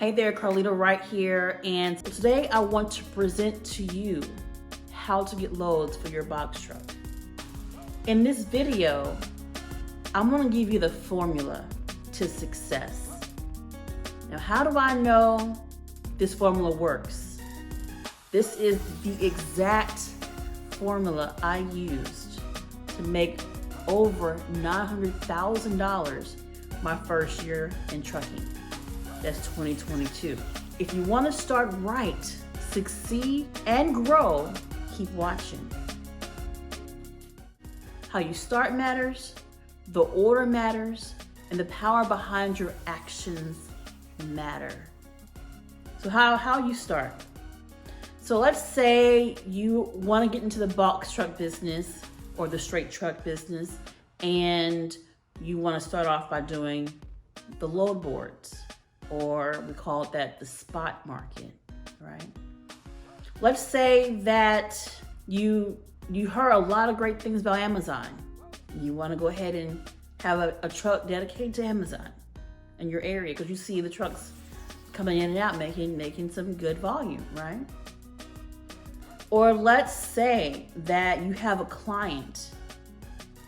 Hey there, Carlita right here, and today I want to present to you how to get loads for your box truck. In this video, I'm going to give you the formula to success. Now, how do I know this formula works? This is the exact formula I used to make over $900,000 my first year in trucking. That's 2022. If you want to start right, succeed, and grow, keep watching. How you start matters, the order matters, and the power behind your actions matter. So how you start? So let's say you want to get into the box truck business or the straight truck business, and you want to start off by doing the load boards, or we call that the spot market, right? Let's say that you heard a lot of great things about Amazon. You want to go ahead and have a truck dedicated to Amazon in your area because you see the trucks coming in and out making some good volume, right? Or let's say that you have a client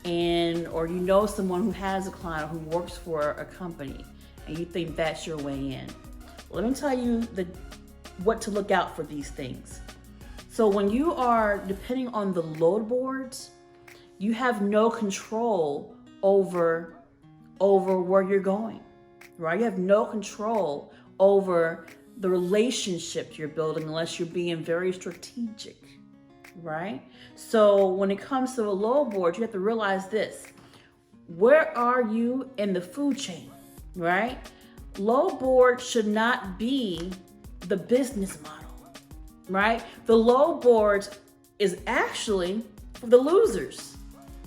or you know someone who has a client who works for a company and you think that's your way in. Let me tell you what to look out for these things. So when you are depending on the load boards, you have no control over where you're going, right? You have no control over the relationships you're building unless you're being very strategic, right? So when it comes to the load board, you have to realize this. Where are you in the food chain? Right? Load board should not be the business model, right? The load board is actually for the losers.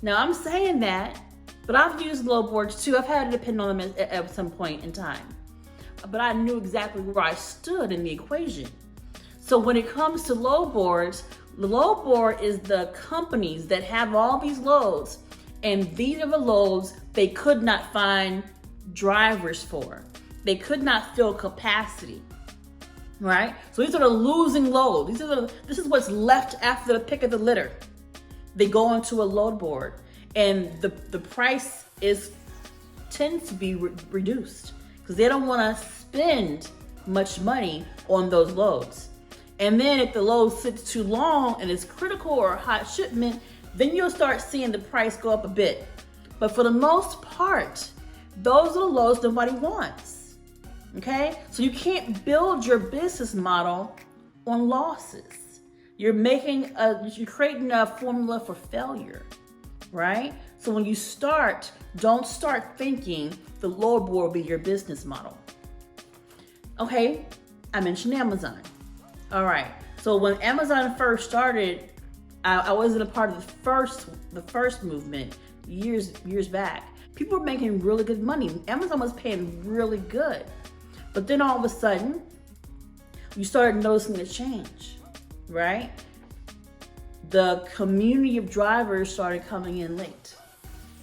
Now I'm saying that, but I've used load boards too. I've had to depend on them at some point in time, but I knew exactly where I stood in the equation. So when it comes to load boards, the load board is the companies that have all these loads, and these are the loads they could not find drivers for. They could not fill capacity, right? So these are the losing loads. This is what's left after the pick of the litter. They go into a load board, and the price tends to be reduced because they don't want to spend much money on those loads. And then if the load sits too long and it's critical or a hot shipment, then you'll start seeing the price go up a bit. But for the most part, those are the loads nobody wants, okay? So you can't build your business model on losses. You're creating a formula for failure, right? So when you start, don't start thinking the load board will be your business model. Okay, I mentioned Amazon. All right, so when Amazon first started, I wasn't a part of the first movement years back. People were making really good money. Amazon was paying really good. But then all of a sudden, you started noticing a change, right? The community of drivers started coming in late.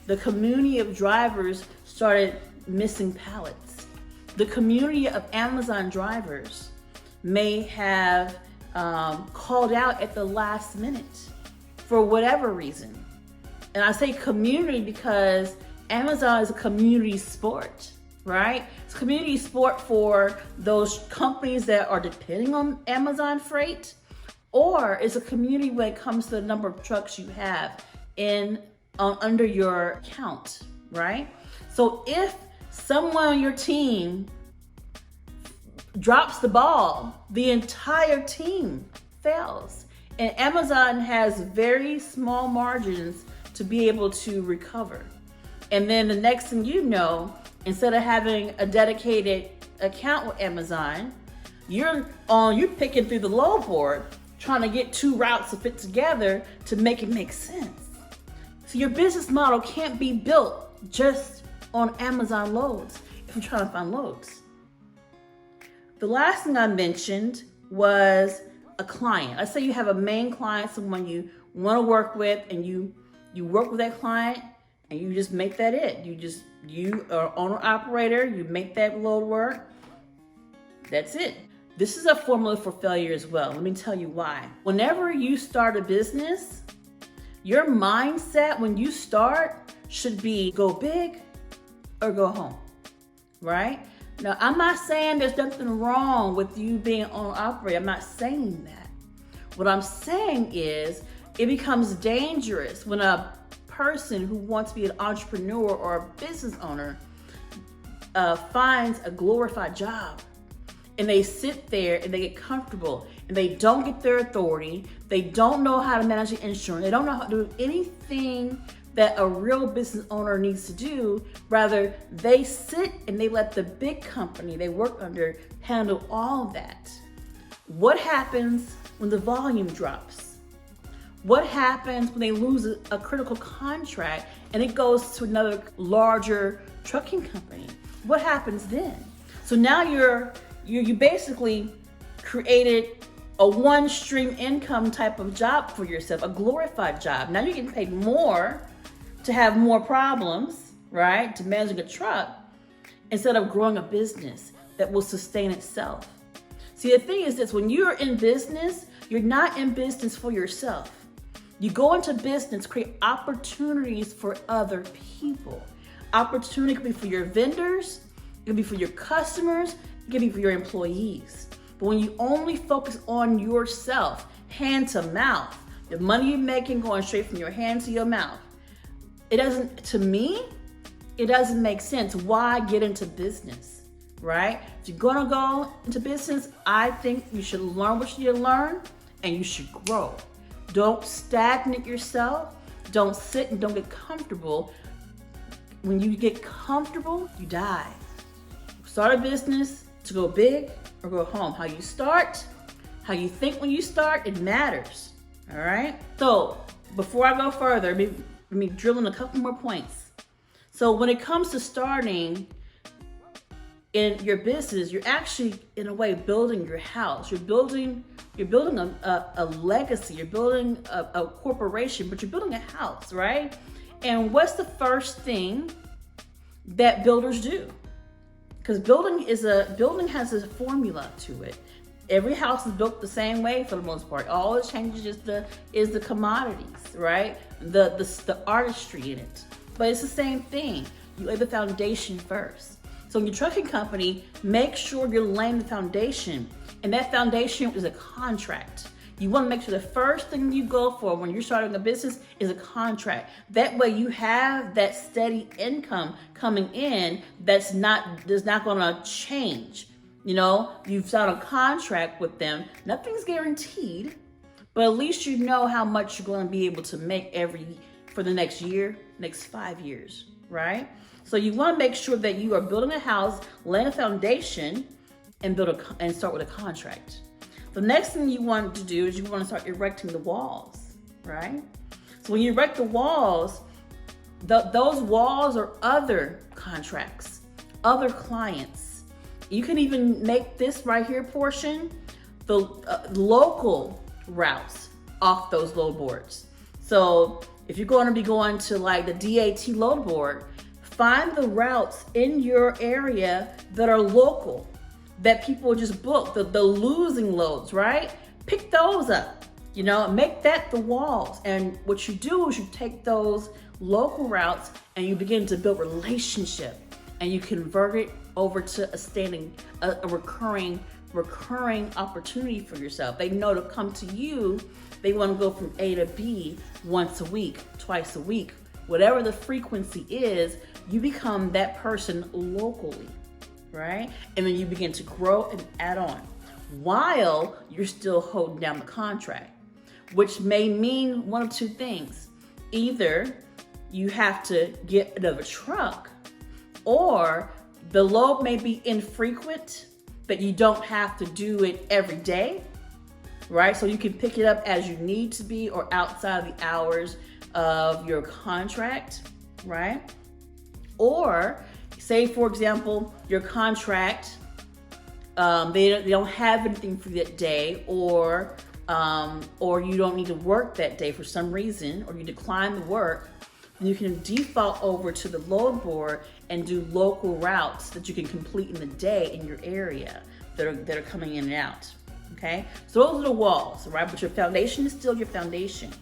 The community of drivers started missing pallets. The community of Amazon drivers may have called out at the last minute for whatever reason. And I say community because Amazon is a community sport, right? It's a community sport for those companies that are depending on Amazon freight, or it's a community when it comes to the number of trucks you have under your account, right? So if someone on your team drops the ball, the entire team fails. And Amazon has very small margins to be able to recover. And then the next thing you know, instead of having a dedicated account with Amazon, you're picking through the load board, trying to get two routes to fit together to make it make sense. So your business model can't be built just on Amazon loads if you're trying to find loads. The last thing I mentioned was a client. Let's say you have a main client, someone you want to work with, and you work with that client and you just make that it. You are owner operator, you make that load work. That's it. This is a formula for failure as well. Let me tell you why. Whenever you start a business, your mindset when you start should be go big or go home, right? Now, I'm not saying there's nothing wrong with you being an owner-operator. I'm not saying that. What I'm saying is it becomes dangerous when a person who wants to be an entrepreneur or a business owner finds a glorified job and they sit there and they get comfortable and they don't get their authority. They don't know how to manage the insurance. They don't know how to do anything that a real business owner needs to do. Rather, they sit and they let the big company they work under handle all of that. What happens when the volume drops? What happens when they lose a critical contract and it goes to another larger trucking company? What happens then? So now you basically created a one-stream income type of job for yourself, a glorified job. Now you're getting paid more to have more problems, right? To managing a truck instead of growing a business that will sustain itself. See, the thing is this, when you're in business, you're not in business for yourself. You go into business, create opportunities for other people. Opportunity could be for your vendors, it could be for your customers, it could be for your employees. But when you only focus on yourself, hand to mouth, the money you're making going straight from your hand to your mouth, to me, it doesn't make sense. Why get into business, right? If you're gonna go into business, I think you should learn what you need to learn and you should grow. Don't stagnate yourself. Don't sit and don't get comfortable. When you get comfortable, you die. Start a business to go big or go home. How you start, how you think when you start, it matters, all right? So before I go further, let me drill in a couple more points. So when it comes to starting in your business, you're actually, in a way, building your house. You're building a legacy. You're building a corporation, but you're building a house, right? And what's the first thing that builders do? Because building has a formula to it. Every house is built the same way for the most part. All it changes is the commodities, right? The artistry in it. But it's the same thing. You lay the foundation first. So in your trucking company, make sure you're laying the foundation. And that foundation is a contract. You want to make sure the first thing you go for when you're starting a business is a contract. That way you have that steady income coming in that's not going to change. You know, you've signed a contract with them. Nothing's guaranteed, but at least you know how much you're going to be able to make for the next year, next 5 years, right? So you want to make sure that you are building a house, laying a foundation, and start with a contract. The next thing you want to do is you want to start erecting the walls, right? So when you erect the walls, those walls are other contracts, other clients. You can even make this right here portion the local routes off those load boards. So if you're going to be going to like the DAT load board, find the routes in your area that are local, that people just book, the losing loads, right? Pick those up, make that the walls. And what you do is you take those local routes and you begin to build relationship and you convert it over to a recurring opportunity for yourself. They know to come to you. They want to go from A to B once a week, twice a week, whatever the frequency is, you become that person locally, right? And then you begin to grow and add on while you're still holding down the contract, which may mean one of two things. Either you have to get another truck, or the load may be infrequent, but you don't have to do it every day, right? So you can pick it up as you need to be or outside the hours of your contract, right? Or say, for example, your contract, they don't have anything for that day, or you don't need to work that day for some reason, or you decline the work, then you can default over to the load board and do local routes that you can complete in the day in your area. that are coming in and out. Okay, so those are the walls, right? But your foundation is still your foundation.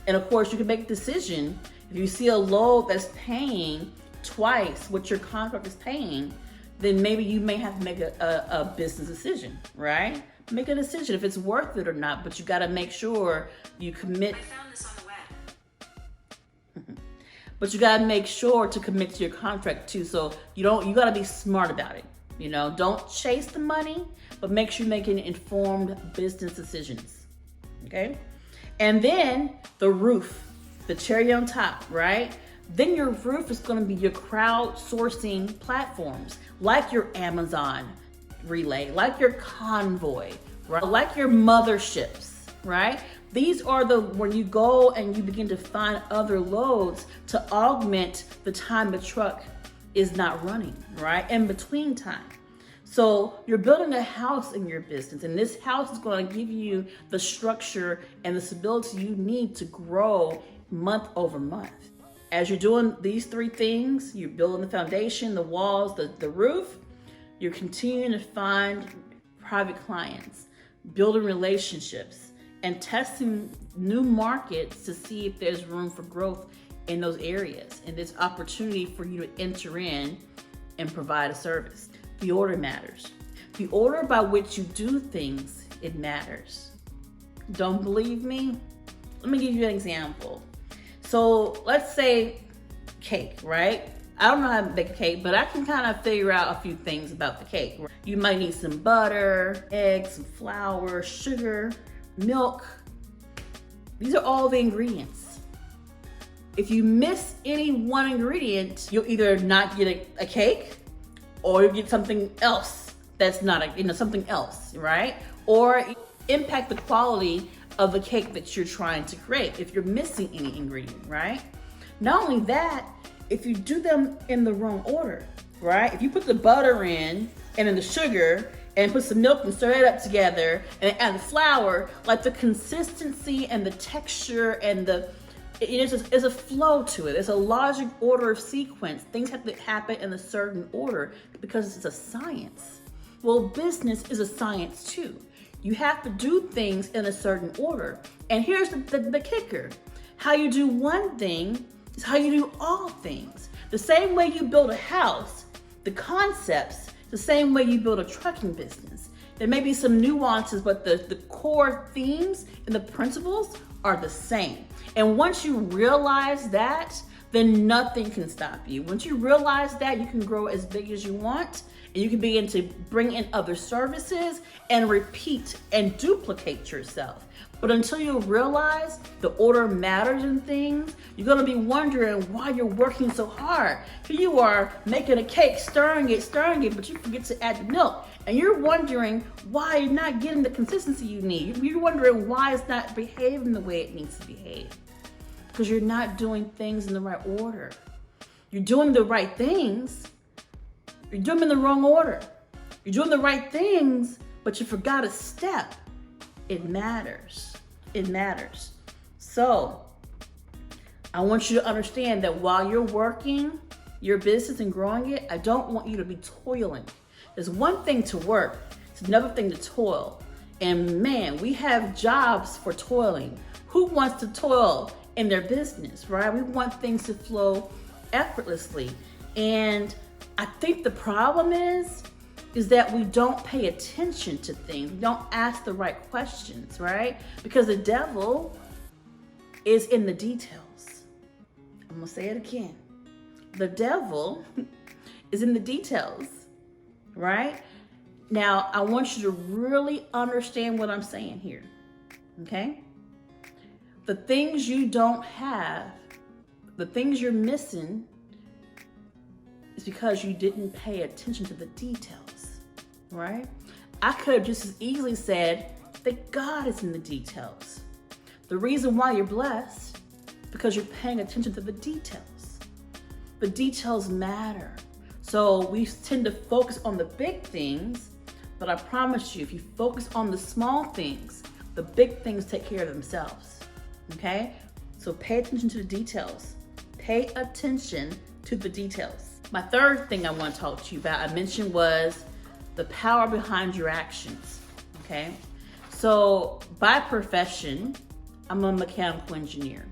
And of course, you can make a decision. If you see a load that's paying twice what your contract is paying, then maybe you may have to make a business decision, right? Make a decision if it's worth it or not, but you got to make sure you commit. I found this on the web. But you got to make sure to commit to your contract too. So you got to be smart about it. Don't chase the money, but make sure you're making informed business decisions. Okay. And then the roof, the cherry on top, right? Then your roof is going to be your crowdsourcing platforms, like your Amazon Relay, like your Convoy, right? Like your motherships, right? These are when you go and you begin to find other loads to augment the time the truck is not running, right? In between time. So you're building a house in your business, and this house is going to give you the structure and the stability you need to grow month over month. As you're doing these three things, you're building the foundation, the walls, the roof, you're continuing to find private clients, building relationships, and testing new markets to see if there's room for growth in those areas. And there's opportunity for you to enter in and provide a service. The order matters. The order by which you do things, it matters. Don't believe me? Let me give you an example. So let's say cake, right? I don't know how to bake a cake, but I can kind of figure out a few things about the cake. You might need some butter, eggs, some flour, sugar, milk. These are all the ingredients. If you miss any one ingredient, you'll either not get a cake, or you get something else that's not something else, right? Or impact the quality of the cake that you're trying to create if you're missing any ingredient, right? Not only that, if you do them in the wrong order, right? If you put the butter in and then the sugar and put some milk and stir it up together and add the flour, like the consistency and the texture and there's a flow to it. There's a logic order of sequence. Things have to happen in a certain order because it's a science. Well, business is a science too. You have to do things in a certain order. And here's the kicker. How you do one thing is how you do all things. The same way you build a house, the concepts, the same way you build a trucking business. There may be some nuances, but the core themes and the principles are the same. And once you realize that, then nothing can stop you. Once you realize that, you can grow as big as you want, and you can begin to bring in other services and repeat and duplicate yourself. But until you realize the order matters in things, you're gonna be wondering why you're working so hard. Here you are making a cake, stirring it, but you forget to add the milk. And you're wondering why you're not getting the consistency you need. You're wondering why it's not behaving the way it needs to behave. Because you're not doing things in the right order. You're doing the right things, you're doing them in the wrong order. You're doing the right things, but you forgot a step. It matters. It matters. So I want you to understand that while you're working your business and growing it, I don't want you to be toiling. There's one thing to work, it's another thing to toil. And man, we have jobs for toiling. Who wants to toil in their business, right? We want things to flow effortlessly. And I think the problem is that we don't pay attention to things. We don't ask the right questions, right? Because the devil is in the details. I'm gonna say it again. The devil is in the details, right? Now, I want you to really understand what I'm saying here, okay? The things you don't have, the things you're missing, is because you didn't pay attention to the details, right? I could have just as easily said that God is in the details. The reason why you're blessed, because you're paying attention to the details. The details matter. So we tend to focus on the big things, but I promise you, if you focus on the small things, the big things take care of themselves, okay? So pay attention to the details. Pay attention to the details. My third thing I want to talk to you about, I mentioned, was the power behind your actions, okay? So by profession, I'm a mechanical engineer,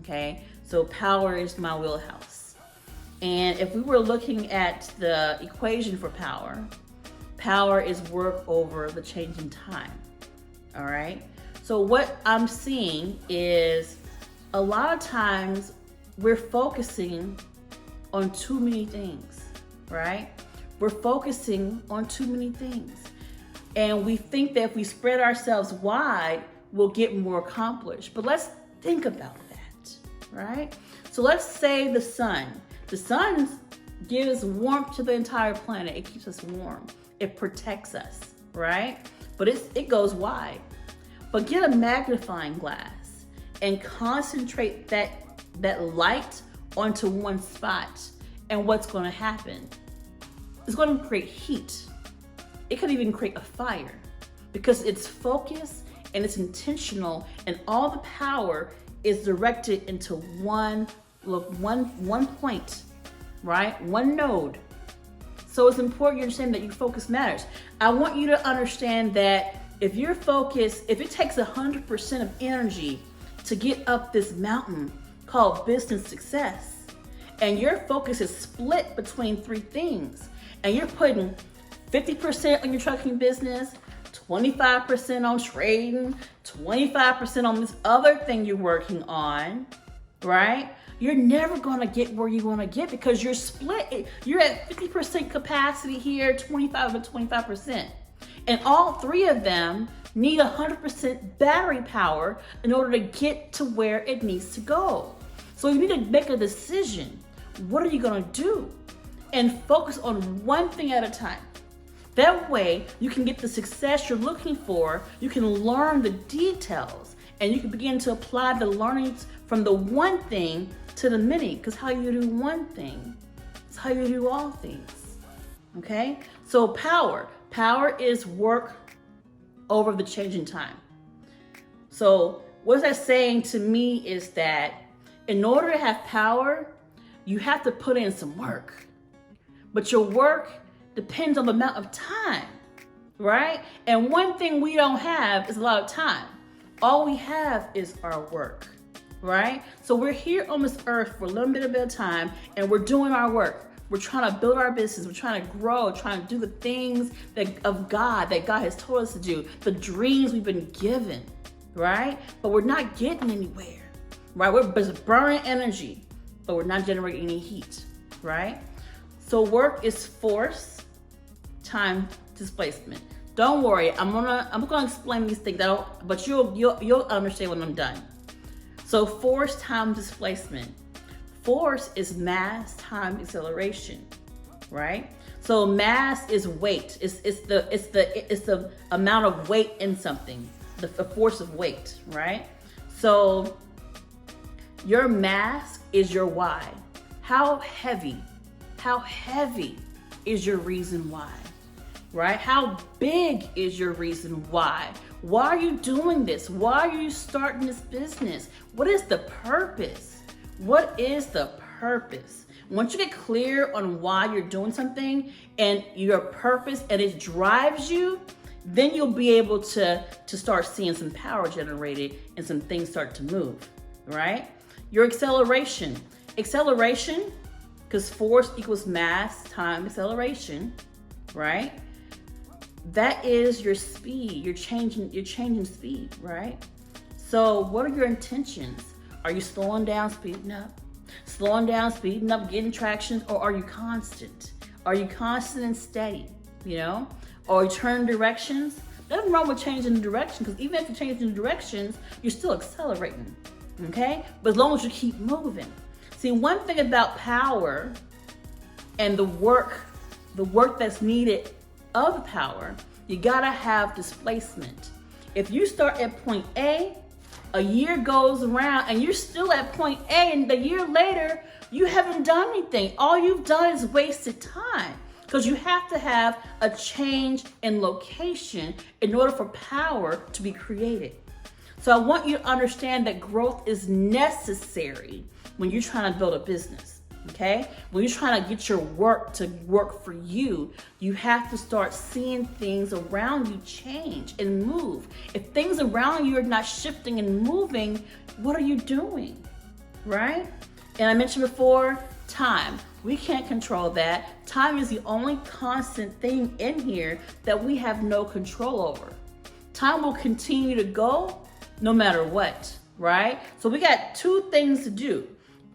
okay? So power is my wheelhouse. And if we were looking at the equation for power, power is work over the changing time, all right? So what I'm seeing is a lot of times we're focusing on too many things, right? We're focusing on too many things. And we think that if we spread ourselves wide, we'll get more accomplished. But let's think about that, right? So let's say the sun. The sun gives warmth to the entire planet. It keeps us warm. It protects us, right? But it goes wide. But get a magnifying glass and concentrate that light onto one spot. And what's going to happen? It's going to create heat. It could even create a fire because it's focused and it's intentional, and all the power is directed into one point, right? One node. So it's important you understand that your focus matters. I want you to understand that if you're focused, if it takes 100% of energy to get up this mountain called business success, and your focus is split between three things, and you're putting 50% on your trucking business, 25% on trading, 25% on this other thing you're working on, right? You're never gonna get where you wanna get because you're split. You're at 50% capacity here, 25%. And all three of them need 100% battery power in order to get to where it needs to go. So you need to make a decision. What are you gonna do? And focus on one thing at a time. That way you can get the success you're looking for, you can learn the details, and you can begin to apply the learnings from the one thing to the many, because how you do one thing is how you do all things, okay? So power is work over the changing time. So what that's saying to me is that in order to have power, you have to put in some work. But your work depends on the amount of time, right? And one thing we don't have is a lot of time. All we have is our work, right? So we're here on this earth for a little bit of time, and we're doing our work. We're trying to build our business. We're trying to grow, trying to do the things of God that God has told us to do, the dreams we've been given, right? But we're not getting anywhere, right? We're just burning energy, but we're not generating any heat, right? So work is force, time, displacement. Don't worry, I'm gonna explain these things. But you'll understand when I'm done. So force, time, displacement. Force is mass, time, acceleration, right? So mass is weight. It's the amount of weight in something, the force of weight, right? So your mass is your why. How heavy is your reason why, right? How big is your reason why? Why are you doing this? Why are you starting this business? What is the purpose? What is the purpose? Once you get clear on why you're doing something and your purpose and it drives you, then you'll be able to start seeing some power generated and some things start to move, right? Your acceleration, because force equals mass, time, acceleration, right? That is your speed. You're changing speed, right? So what are your intentions? Are you slowing down, speeding up? Slowing down, speeding up, getting traction, or are you constant? Are you constant and steady, you know? Or you turn directions? Nothing wrong with changing the direction, because even if you're changing the directions, you're still accelerating, okay? But as long as you keep moving. See, one thing about power and the work that's needed of power, you gotta have displacement. If you start at point A, a year goes around and you're still at point A, and the year later, you haven't done anything. All you've done is wasted time, because you have to have a change in location in order for power to be created. So I want you to understand that growth is necessary when you're trying to build a business, Okay? When you're trying to get your work to work for you, you have to start seeing things around you change and move. If things around you are not shifting and moving, what are you doing? Right? And I mentioned before, time. We can't control that. Time is the only constant thing in here that we have no control over. Time will continue to go no matter what, right? So we got two things to do.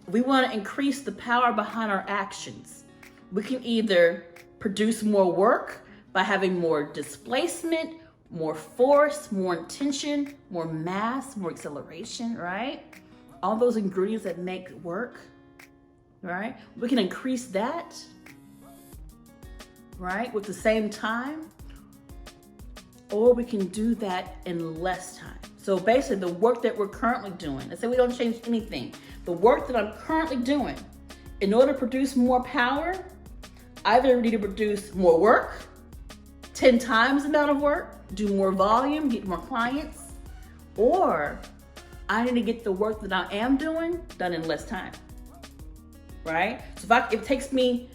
We want to increase the power behind our actions. We can either produce more work by having more displacement, more force, more intention, more mass, more acceleration, right? All those ingredients that make work, right? We can increase that, right, with the same time, or we can do that in less time. So basically the work that we're currently doing, let's say we don't change anything, the work that I'm currently doing, in order to produce more power, I either need to produce more work, 10 times the amount of work, do more volume, get more clients, or I need to get the work that I am doing done in less time, right? So if it takes me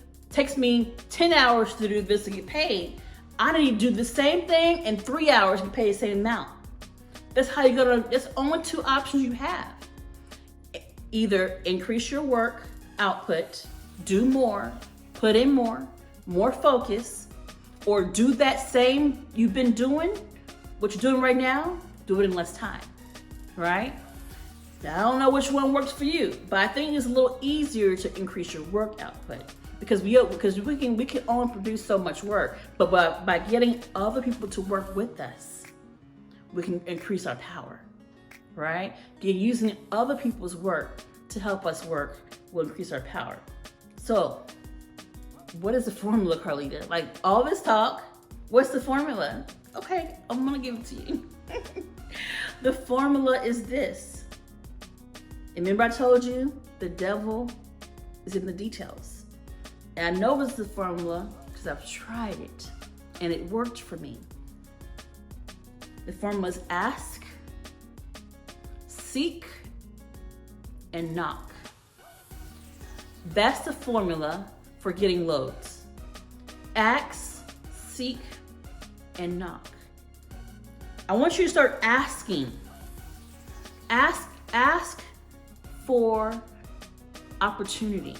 10 hours to do this to get paid, I need to do the same thing in 3 hours and pay the same amount. That's how you're gonna, there's only two options you have. Either increase your work output, do more, put in more focus, or do that same you've been doing, what you're doing right now, do it in less time, right? Now, I don't know which one works for you, but I think it's a little easier to increase your work output because we can only produce so much work, but by getting other people to work with us, we can increase our power, right? Using other people's work to help us work will increase our power. So, what is the formula, Carlita? Like all this talk, what's the formula? Okay, I'm gonna give it to you. The formula is this. Remember I told you the devil is in the details. And I know it's the formula because I've tried it and it worked for me. The formula is ask, seek, and knock. That's the formula for getting loads. Ask, seek, and knock. I want you to start asking. Ask for opportunity,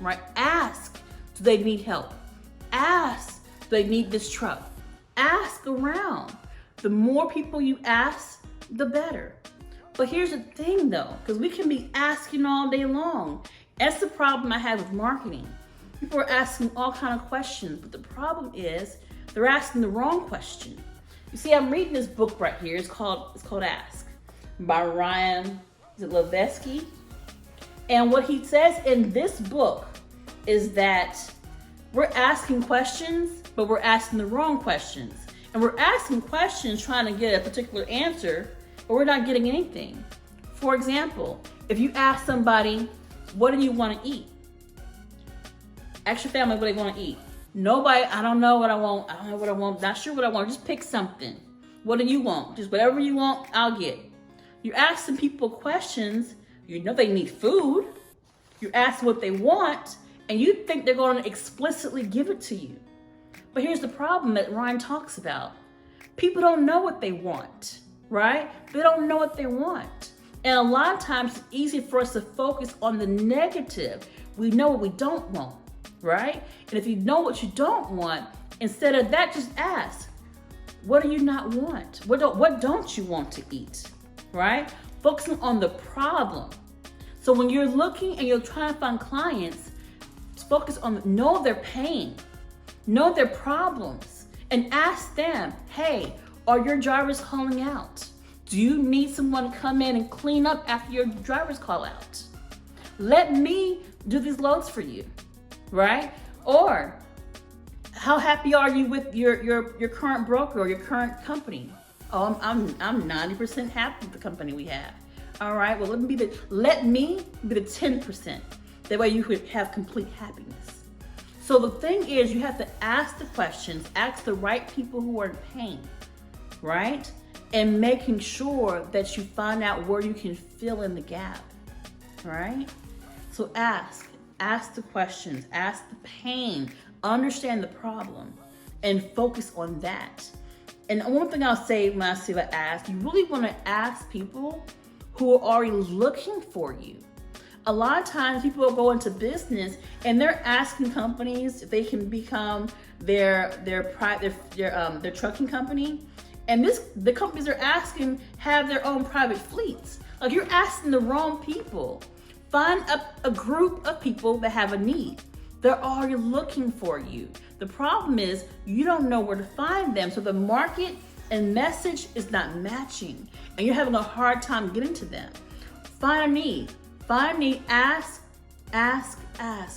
right? Ask, do they need help? Ask, do they need this truck? Ask around. The more people you ask, the better. But here's the thing though, because we can be asking all day long. That's the problem I have with marketing. People are asking all kinds of questions, but the problem is they're asking the wrong question. You see, I'm reading this book right here. It's called Ask by Ryan Levesque. And what he says in this book is that we're asking questions, but we're asking the wrong questions. And we're asking questions trying to get a particular answer, but we're not getting anything. For example, if you ask somebody, what do you want to eat? Ask your family what they want to eat. Nobody, I don't know what I want. I don't know what I want. Not sure what I want. Just pick something. What do you want? Just whatever you want, I'll get. You ask some people questions, you know they need food. You ask what they want, and you think they're going to explicitly give it to you. But here's the problem that Ryan talks about. People don't know what they want, right? They don't know what they want. And a lot of times it's easy for us to focus on the negative. We know what we don't want, right? And if you know what you don't want, instead of that, just ask, what do you not want? What don't you want to eat, right? Focusing on the problem. So when you're looking and you're trying to find clients, focus on, know their pain, know their problems, and ask them, hey, are your drivers calling out? Do you need someone to come in and clean up after your drivers call out? Let me do these loads for you, right? Or how happy are you with your current broker or your current company? Oh, I'm 90% happy with the company we have. All right, well, let me be the 10%. That way you could have complete happiness. So the thing is, you have to ask the questions, ask the right people who are in pain, right? And making sure that you find out where you can fill in the gap, right? So ask, Ask the questions, ask the pain, understand the problem, and focus on that. And one thing I'll say when I say about ask, you really want to ask people who are already looking for you. A lot of times people will go into business and they're asking companies if they can become their trucking company. And the companies they're asking have their own private fleets. Like, you're asking the wrong people. Find a group of people that have a need. They're already looking for you. The problem is you don't know where to find them. So the market and message is not matching and you're having a hard time getting to them. Find a need, ask. And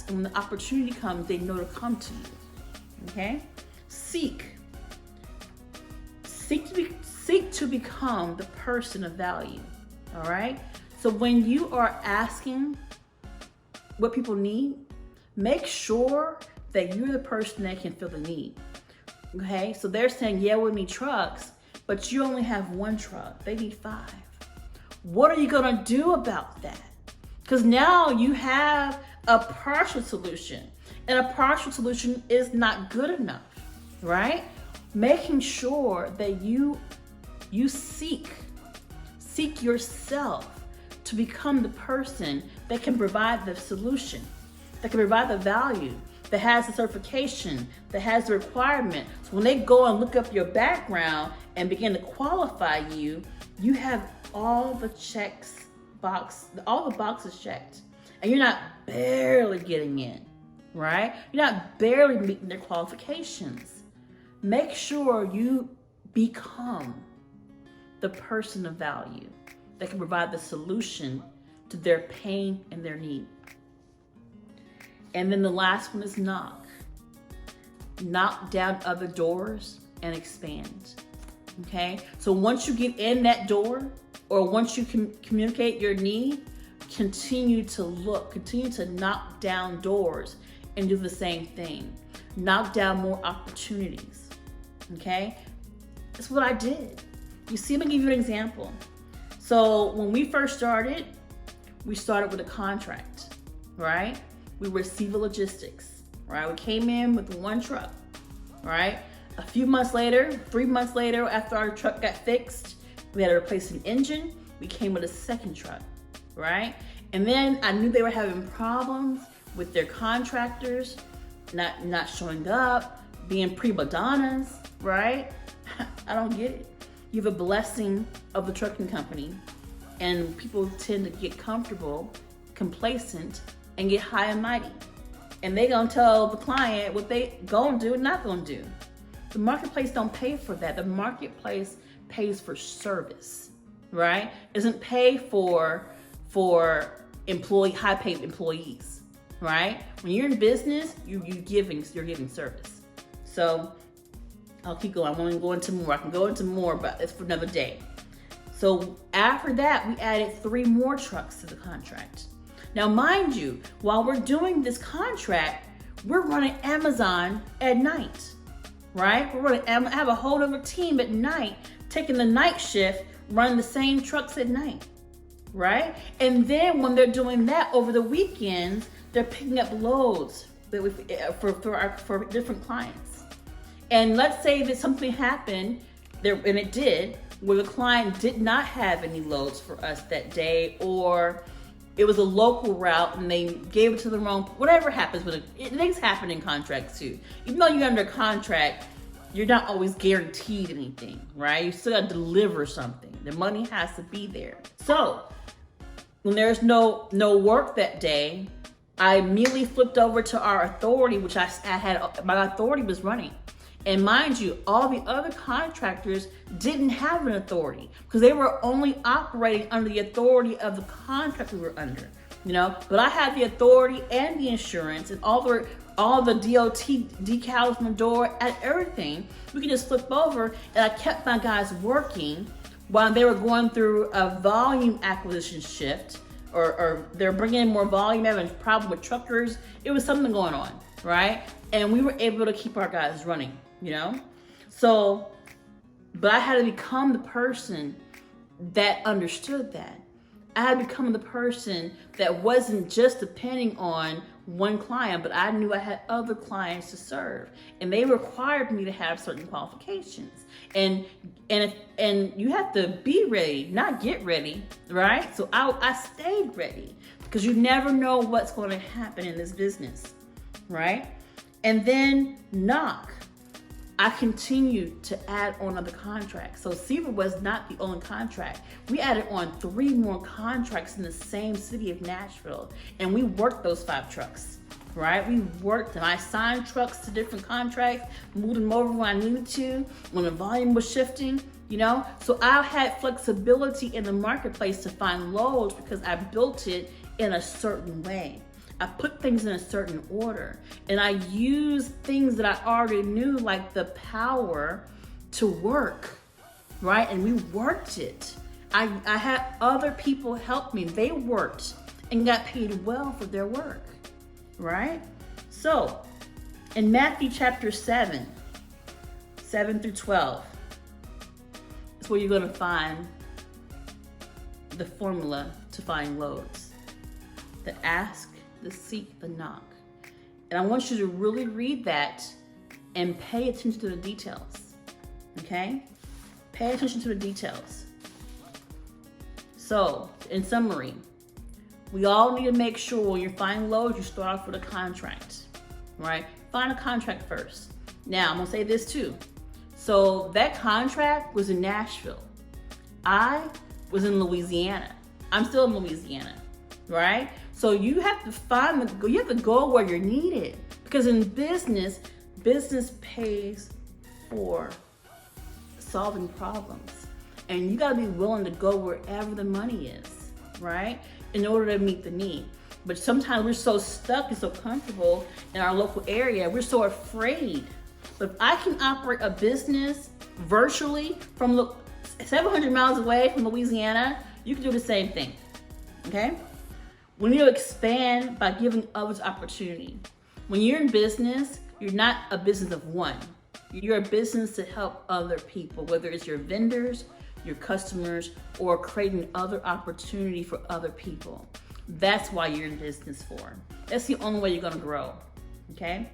when the opportunity comes, they know to come to you. Okay? Seek to become the person of value. All right? So when you are asking what people need, make sure that you're the person that can fill the need. Okay? So they're saying, yeah, we need trucks, but you only have one truck. They need 5. What are you going to do about that? Because now you have a partial solution, and a partial solution is not good enough, right? Making sure that you seek yourself to become the person that can provide the solution, that can provide the value, that has the certification, that has the requirement. So when they go and look up your background and begin to qualify you, you have all the boxes checked, and you're not barely getting in, right? You're not barely meeting their qualifications. Make sure you become the person of value that can provide the solution to their pain and their need. And then the last one is knock. Knock down other doors and expand. Okay? So once you get in that door, or once you can communicate your need, continue to knock down doors and do the same thing. Knock down more opportunities. Okay? That's what I did. You see, let me give you an example. So when we first started, we started with a contract, right? We were Siva Logistics, right? We came in with one truck, right? A few months later, 3 months later, after our truck got fixed, we had to replace an engine. We came with a second truck, right? And then I knew they were having problems with their contractors, not showing up, being prima donnas, right? I don't get it. You have a blessing of the trucking company, and people tend to get comfortable, complacent, and get high and mighty. And they gonna tell the client what they gonna do and not gonna do. The marketplace don't pay for that. The marketplace pays for service, right? It doesn't pay for high paid employees, right? When you're in business, you're giving service. So I'll keep going. I want to go into more. I can go into more, but it's for another day. So after that, we added 3 more trucks to the contract. Now, mind you, while we're doing this contract, we're running Amazon at night, right? I have a whole other team at night taking the night shift, running the same trucks at night, right? And then when they're doing that over the weekends, they're picking up loads for different clients. And let's say that something happened there, and it did, where the client did not have any loads for us that day, or it was a local route and they gave it to the wrong, whatever happens with it. Things happen in contracts too. Even though you're under contract, you're not always guaranteed anything, right? You still gotta deliver something. The money has to be there. So when there's no work that day, I immediately flipped over to our authority, which I had, my authority was running. And mind you, all the other contractors didn't have an authority because they were only operating under the authority of the contract we were under, But I had the authority and the insurance and all the DOT decals on the door and everything. We could just flip over, and I kept my guys working while they were going through a volume acquisition shift, or they're bringing in more volume, having a problem with truckers. It was something going on, right? And we were able to keep our guys running. So, but I had to become the person that understood that. I had to become the person that wasn't just depending on one client, but I knew I had other clients to serve, and they required me to have certain qualifications. And you have to be ready, not get ready, right? So I stayed ready, because you never know what's going to happen in this business, right? And then knock. I continued to add on other contracts. So Seaver was not the only contract. We added on 3 more contracts in the same city of Nashville, and we worked those 5 trucks, right? We worked them. I signed trucks to different contracts, moved them over when I needed to, when the volume was shifting, you know? So I had flexibility in the marketplace to find loads because I built it in a certain way. I put things in a certain order, and I used things that I already knew, like the power to work, right? And we worked it. I had other people help me. They worked and got paid well for their work, right? So in Matthew chapter 7 through 12, is where you're gonna find the formula to find loads. The ask, the seek, the knock. And I want you to really read that and pay attention to the details, okay? Pay attention to the details. So, in summary, we all need to make sure when you're finding loads, you start off with a contract, right? Find a contract first. Now, I'm gonna say this too. So that contract was in Nashville. I was in Louisiana. I'm still in Louisiana, right? So you have to you have to go where you're needed, because in business pays for solving problems, and you gotta be willing to go wherever the money is, right? In order to meet the need. But sometimes we're so stuck and so comfortable in our local area, we're so afraid. But if I can operate a business virtually from 700 miles away from Louisiana, you can do the same thing, okay? We need to expand by giving others opportunity. When you're in business, you're not a business of one. You're a business to help other people, whether it's your vendors, your customers, or creating other opportunity for other people. That's why you're in business for. That's the only way you're gonna grow, okay?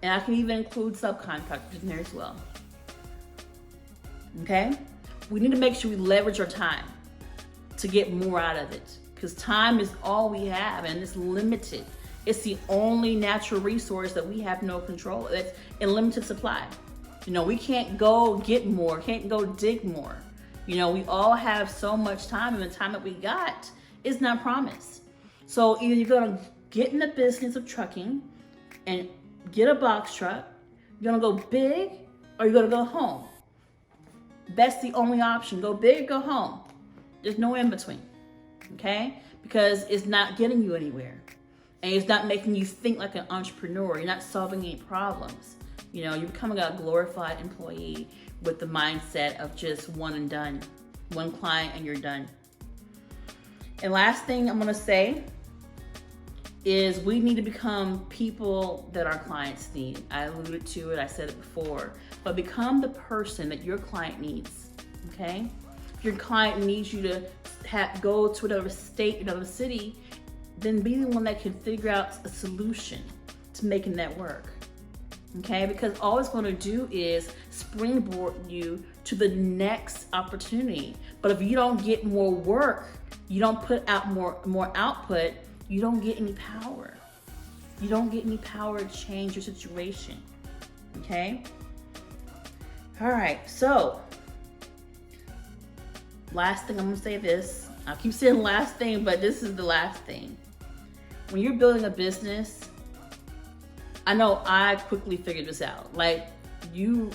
And I can even include subcontractors in there as well, okay? We need to make sure we leverage our time to get more out of it, because time is all we have and it's limited. It's the only natural resource that we have no control. It's in limited supply. You know, we can't go get more, can't go dig more. You know, we all have so much time, and the time that we got is not promised. So either you're gonna get in the business of trucking and get a box truck, you're gonna go big, or you're gonna go home. That's the only option. Go big, go home. There's no in between, okay? Because it's not getting you anywhere. And it's not making you think like an entrepreneur. You're not solving any problems. You know, you're becoming a glorified employee with the mindset of just one and done. One client and you're done. And last thing I'm gonna say is we need to become people that our clients need. I alluded to it, I said it before, but become the person that your client needs, okay? If your client needs you to go to another state, another city, then be the one that can figure out a solution to making that work, okay? Because all it's gonna do is springboard you to the next opportunity. But if you don't get more work, you don't put out more output, you don't get any power. You don't get any power to change your situation, okay? All right, so last thing, I'm gonna say this. I keep saying last thing, but this is the last thing. When you're building a business, I know I quickly figured this out. Like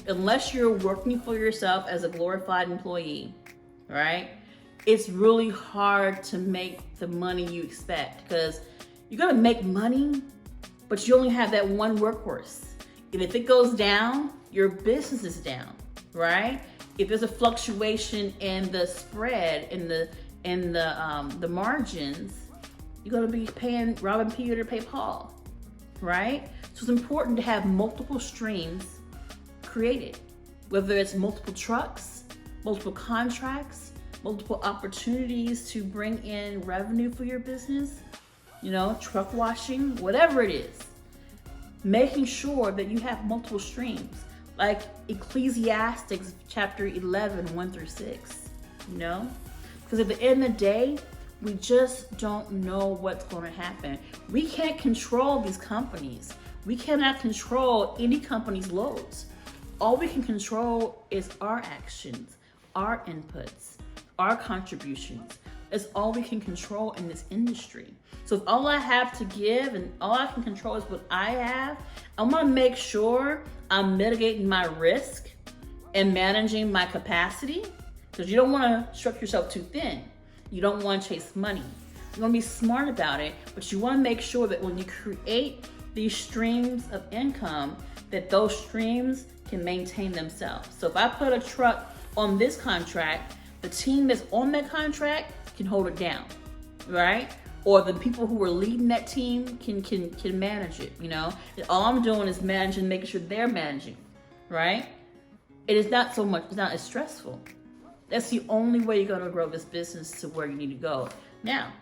unless you're working for yourself as a glorified employee, right? It's really hard to make the money you expect, because you're gonna make money, but you only have that one workhorse. And if it goes down, your business is down, right? If there's a fluctuation in the spread, in the margins, you're gonna be robbing Peter to pay Paul, right? So it's important to have multiple streams created, whether it's multiple trucks, multiple contracts, multiple opportunities to bring in revenue for your business. truck washing, whatever it is. Making sure that you have multiple streams, like Ecclesiastes chapter 11, 1 through 6, Because at the end of the day, we just don't know what's going to happen. We can't control these companies. We cannot control any company's loads. All we can control is our actions, our inputs, our contributions. It's all we can control in this industry. So if all I have to give and all I can control is what I have, I want to make sure I'm mitigating my risk and managing my capacity, because you don't want to stretch yourself too thin. You don't want to chase money. You want to be smart about it, but you want to make sure that when you create these streams of income, that those streams can maintain themselves. So if I put a truck on this contract, the team that's on that contract can hold it down, right? Or the people who are leading that team can manage it, And all I'm doing is managing, making sure they're managing, right? It is not so much, it's not as stressful. That's the only way you're going to grow this business to where you need to go. Now,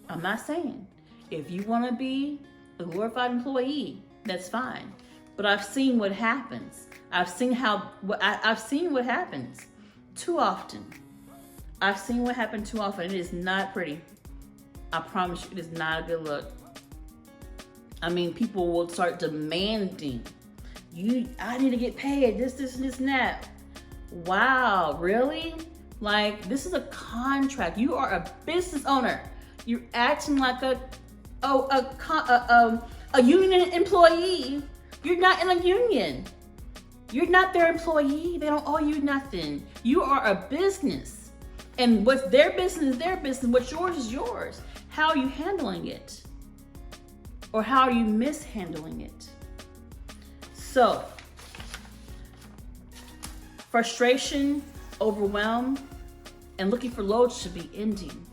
I'm not saying if you want to be a glorified employee, that's fine. But I've seen what happens. I've seen what happens too often. I've seen what happened too often. It is not pretty. I promise you, it is not a good look. I mean, people will start demanding, I need to get paid, this, and that. Wow, really? Like, this is a contract. You are a business owner. You're acting like a union employee. You're not in a union. You're not their employee. They don't owe you nothing. You are a business. And what's their business is their business. What's yours is yours. How are you handling it? Or how are you mishandling it? So, frustration, overwhelm, and looking for loads should be ending.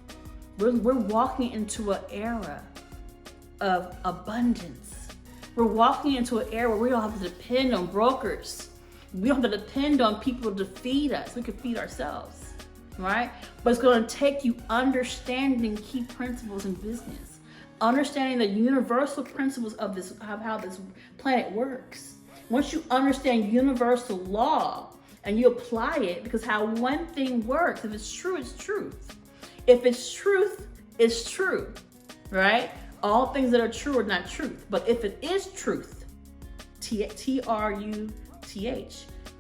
We're walking into an era of abundance. We're walking into an era where we don't have to depend on brokers. We don't have to depend on people to feed us. We can feed ourselves, right? But it's going to take you understanding key principles in business, understanding the universal principles of how this planet works. Once you understand universal law and you apply it, because how one thing works, if it's true, it's truth. If it's truth, it's true, right? All things that are true are not truth. But if it is truth, T-R-U-T-H,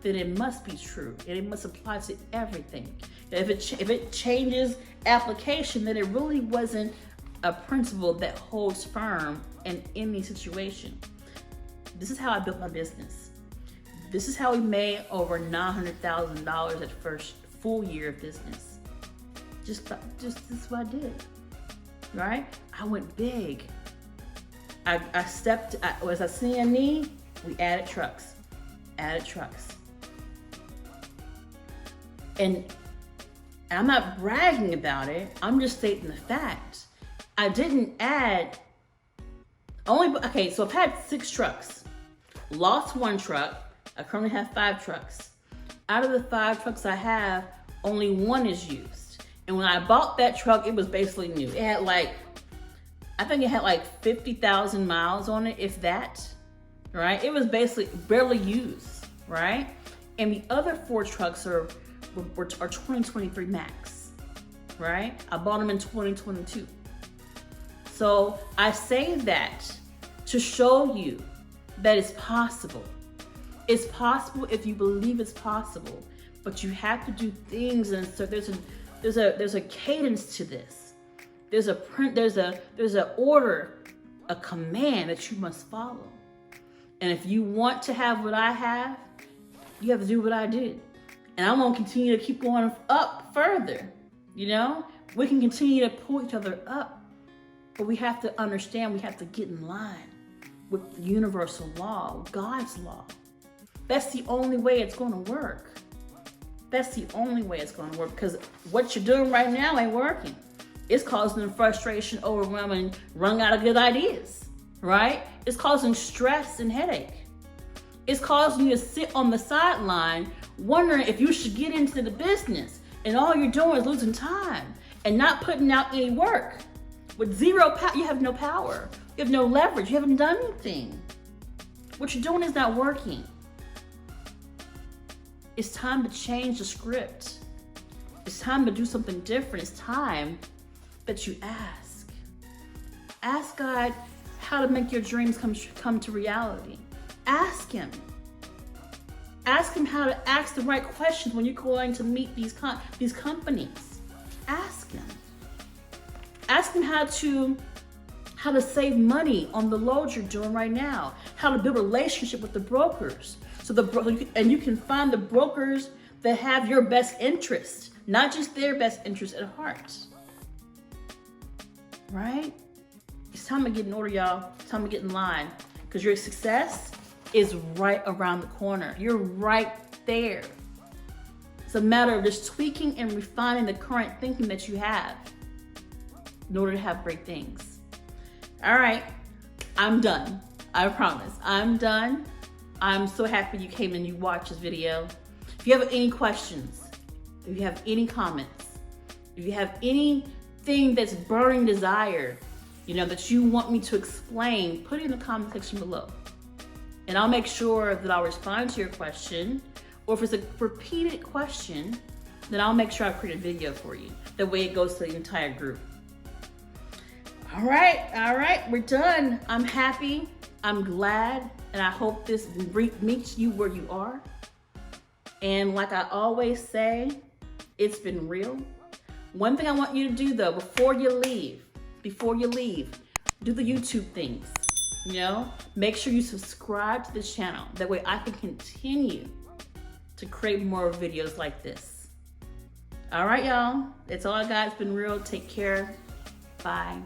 then it must be true and it must apply to everything. If it changes application, then it really wasn't a principle that holds firm in any situation. This is how I built my business. This is how we made over $900,000 at first full year of business. Just this is what I did, right? I went big. I was a CME, we added trucks. And I'm not bragging about it, I'm just stating the fact. I didn't add, so I've had 6 trucks. Lost 1 truck, I currently have 5 trucks. Out of the 5 trucks I have, only 1 is used. And when I bought that truck, it was basically new. It had I think it had 50,000 miles on it, if that, right? It was basically barely used, right? And the other 4 trucks are 2023 Max, right? I bought them in 2022. So I say that to show you that it's possible. It's possible if you believe it's possible, but you have to do things, and so there's a cadence to this. There's a order, a command that you must follow. And if you want to have what I have, you have to do what I did. And I'm gonna continue to keep going up further. We can continue to pull each other up, but we have to understand, we have to get in line with the universal law, God's law. That's the only way it's gonna work. That's the only way it's gonna work, because what you're doing right now ain't working. It's causing them frustration, overwhelm, and running out of good ideas, right? It's causing stress and headache. It's causing you to sit on the sideline wondering if you should get into the business, and all you're doing is losing time and not putting out any work. With zero power, you have no power. You have no leverage. You haven't done anything. What you're doing is not working. It's time to change the script. It's time to do something different. It's time that you ask. Ask God how to make your dreams come to reality. Ask Him. Ask Him how to ask the right questions when you're going to meet these companies. Ask Him. Ask Him how to save money on the loads you're doing right now. How to build a relationship with the brokers. And you can find the brokers that have your best interest, not just their best interest at heart. Right? It's time to get in order, y'all. It's time to get in line, because your success is right around the corner. You're right there. It's a matter of just tweaking and refining the current thinking that you have in order to have great things. All right, I'm done. I promise, I'm done. I'm so happy you came and you watched this video. If you have any questions, if you have any comments, if you have anything that's burning desire, that you want me to explain, put it in the comment section below. And I'll make sure that I'll respond to your question. Or if it's a repeated question, then I'll make sure I create a video for you. That way it goes to the entire group. All right, we're done. I'm happy, I'm glad, and I hope this meets you where you are. And like I always say, it's been real. One thing I want you to do though, before you leave, do the YouTube things. Make sure you subscribe to this channel. That way I can continue to create more videos like this. All right, y'all. That's all I got. It's been real. Take care. Bye.